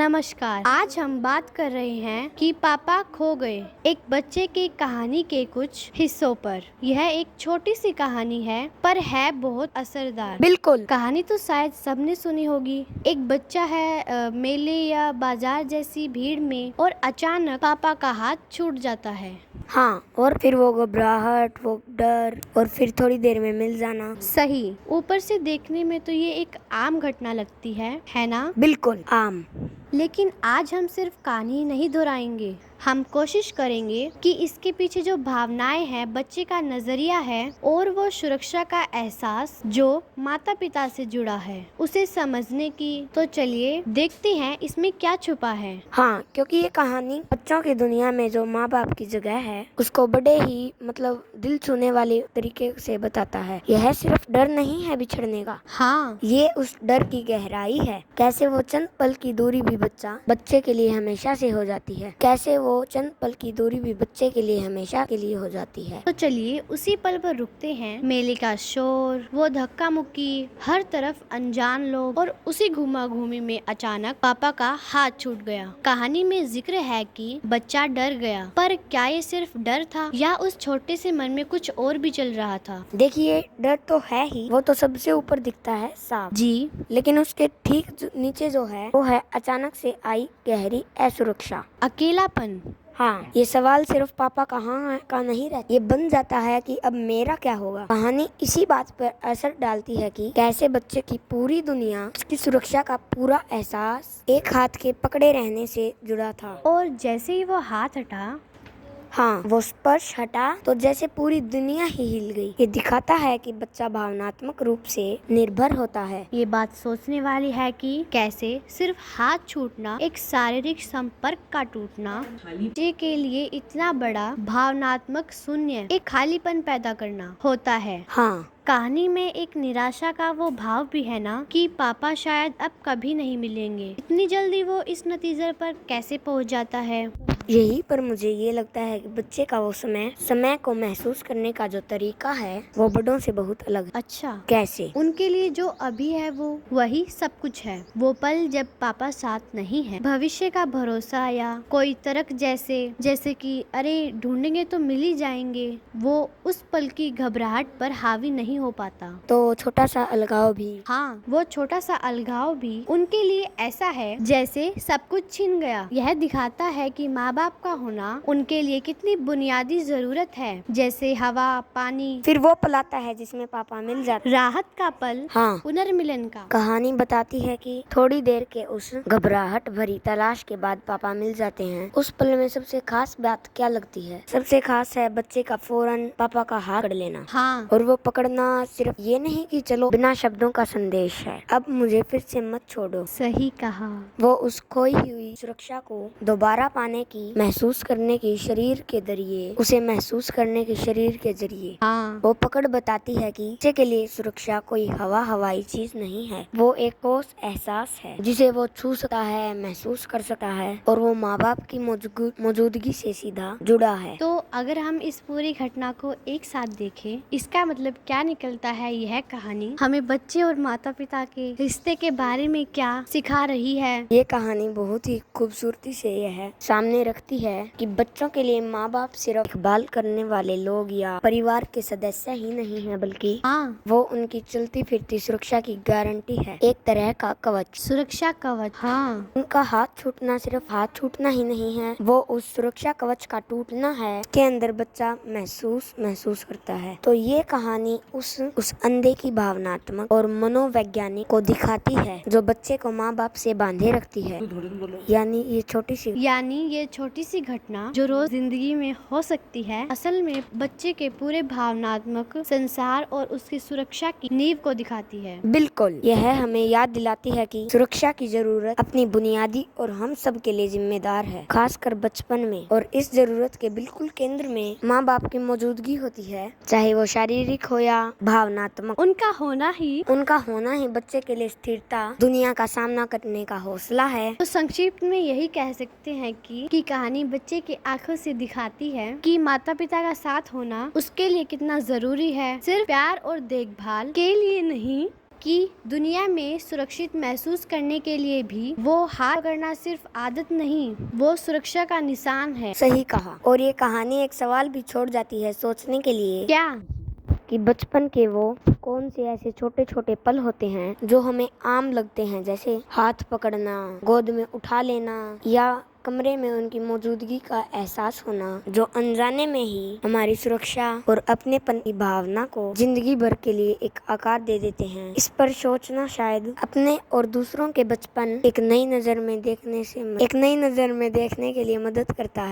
नमस्कार। आज हम बात कर रहे हैं कि पापा खो गए, एक बच्चे की कहानी के कुछ हिस्सों पर। यह एक छोटी सी कहानी है पर है बहुत असरदार। बिल्कुल। कहानी तो शायद सबने सुनी होगी। एक बच्चा है मेले या बाजार जैसी भीड़ में और अचानक पापा का हाथ छूट जाता है। हाँ, और फिर वो घबराहट, वो डर और फिर थोड़ी देर में मिल जाना। सही। ऊपर से देखने में तो ये एक आम घटना लगती है ना? बिल्कुल आम। लेकिन आज हम सिर्फ कहानी नहीं दोहराएंगे, हम कोशिश करेंगे कि इसके पीछे जो भावनाएं हैं, बच्चे का नजरिया है और वो सुरक्षा का एहसास जो माता पिता से जुड़ा है, उसे समझने की। तो चलिए देखते हैं इसमें क्या छुपा है। हाँ, क्योंकि ये कहानी बच्चों की दुनिया में जो माँ बाप की जगह है उसको बड़े ही दिल छूने वाले तरीके से बताता है। यह सिर्फ डर नहीं है बिछड़ने का, हाँ, ये उस डर की गहराई है। कैसे वो चंद पल की दूरी भी बच्चे के लिए हमेशा से हो जाती है। कैसे वो चंद पल की दूरी भी बच्चे के लिए हमेशा के लिए हो जाती है। तो चलिए उसी पल पर रुकते हैं। मेले का शोर, वो धक्का मुक्की, हर तरफ अनजान लोग और उसी घुमा घूमी में अचानक पापा का हाथ छूट गया। कहानी में जिक्र है कि बच्चा डर गया, पर क्या ये सिर्फ डर था या उस छोटे से मन में कुछ और भी चल रहा था? देखिए, डर तो है ही, वो तो सबसे ऊपर दिखता है साफ जी, लेकिन उसके ठीक नीचे जो है वो है अचानक से आई गहरी असुरक्षा, अकेलापन। हाँ, ये सवाल सिर्फ पापा कहाँ है का नहीं रहता, ये बन जाता है कि अब मेरा क्या होगा। कहानी इसी बात पर असर डालती है कि कैसे बच्चे की पूरी दुनिया, उसकी सुरक्षा का पूरा एहसास एक हाथ के पकड़े रहने से जुड़ा था। और जैसे ही वो हाथ हटा, हाँ, वो स्पर्श हटा तो जैसे पूरी दुनिया ही हिल गई। ये दिखाता है कि बच्चा भावनात्मक रूप से निर्भर होता है। ये बात सोचने वाली है कि कैसे सिर्फ हाथ छूटना, एक शारीरिक संपर्क का टूटना, बच्चे के लिए इतना बड़ा भावनात्मक शून्य, एक खालीपन पैदा करना होता है। हाँ, कहानी में एक निराशा का वो भाव भी है ना कि पापा शायद अब कभी नहीं मिलेंगे। इतनी जल्दी वो इस नतीजे पर कैसे पहुंच जाता है? यही पर मुझे ये लगता है कि बच्चे का वो समय को महसूस करने का जो तरीका है वो बड़ों से बहुत अलग है। अच्छा, कैसे? उनके लिए जो अभी है वो वही सब कुछ है। वो पल जब पापा साथ नहीं है, भविष्य का भरोसा या कोई तर्क जैसे कि अरे ढूंढेंगे तो मिल ही जाएंगे, वो उस पल की घबराहट पर हावी नहीं हो पाता। तो छोटा सा अलगाव भी। हाँ, वो छोटा सा अलगाव भी उनके लिए ऐसा है जैसे सब कुछ छिन गया। यह दिखाता है कि माँ बाप का होना उनके लिए कितनी बुनियादी जरूरत है, जैसे हवा, पानी। फिर वो पल आता है जिसमें पापा मिल जाते। राहत का पल, हाँ, पुनर्मिलन का। कहानी बताती है कि थोड़ी देर के उस घबराहट भरी तलाश के बाद पापा मिल जाते हैं। उस पल में सबसे खास बात क्या लगती है? सबसे खास है बच्चे का फौरन पापा का हाथ पकड़ लेना। हाँ, और वो पकड़ना सिर्फ ये नहीं कि चलो, बिना शब्दों का संदेश है, अब मुझे फिर से मत छोड़ो। सही कहा। वो उस खोई हुई सुरक्षा को दोबारा पाने की, महसूस करने की, शरीर के जरिए उसे महसूस करने की, शरीर के जरिए। हाँ, वो पकड़ बताती है कि बच्चे के लिए सुरक्षा कोई हवाई चीज नहीं है, वो एक ठोस एहसास है जिसे वो छू सकता है, महसूस कर सकता है और वो माँ बाप की मौजूदगी से सीधा जुड़ा है। तो अगर हम इस पूरी घटना को एक साथ देखें, इसका मतलब क्या निकलता है? यह कहानी हमें बच्चे और माता पिता के रिश्ते के बारे में क्या सिखा रही है? ये कहानी बहुत ही खूबसूरती से यह सामने रखती है कि बच्चों के लिए माँ बाप सिर्फ देखभाल करने वाले लोग या परिवार के सदस्य ही नहीं है, बल्कि हाँ, वो उनकी चलती फिरती सुरक्षा की गारंटी है, एक तरह का कवच, सुरक्षा कवच। हाँ, उनका हाथ छूटना सिर्फ हाथ छूटना ही नहीं है, वो उस सुरक्षा कवच का टूटना है के अंदर बच्चा महसूस करता है। तो ये कहानी उस अंधे की भावनात्मक और मनोवैज्ञानिक को दिखाती है जो बच्चे को माँ बाप से बांधे रखती है। यानी ये छोटी सी घटना जो रोज जिंदगी में हो सकती है, असल में बच्चे के पूरे भावनात्मक संसार और उसकी सुरक्षा की नींव को दिखाती है। बिल्कुल, यह हमें याद दिलाती है कि सुरक्षा की जरूरत अपनी बुनियादी और हम सब के लिए जिम्मेदार है, खासकर बचपन में। और इस जरूरत के बिल्कुल केंद्र में माँ बाप की मौजूदगी होती है, चाहे वो शारीरिक हो या भावनात्मक। उनका होना ही बच्चे के लिए स्थिरता, दुनिया का सामना करने का हौसला है। तो संक्षिप्त में यही कह सकते हैं कि कहानी बच्चे की आंखों से दिखाती है कि माता पिता का साथ होना उसके लिए कितना जरूरी है, सिर्फ प्यार और देखभाल के लिए नहीं कि दुनिया में सुरक्षित महसूस करने के लिए भी वो हाथ पकड़ना सिर्फ आदत नहीं, वो सुरक्षा का निशान है। सही कहा। और ये कहानी एक सवाल भी छोड़ जाती है सोचने के लिए क्या? कि बचपन के वो कौन से ऐसे छोटे छोटे पल होते हैं जो हमें आम लगते हैं, जैसे हाथ पकड़ना, गोद में उठा लेना या कमरे में उनकी मौजूदगी का एहसास होना, जो अनजाने में ही हमारी सुरक्षा और अपनेपन की भावना को जिंदगी भर के लिए एक आकार दे देते हैं। इस पर सोचना शायद अपने और दूसरों के बचपन एक नई नजर में देखने के लिए मदद करता है।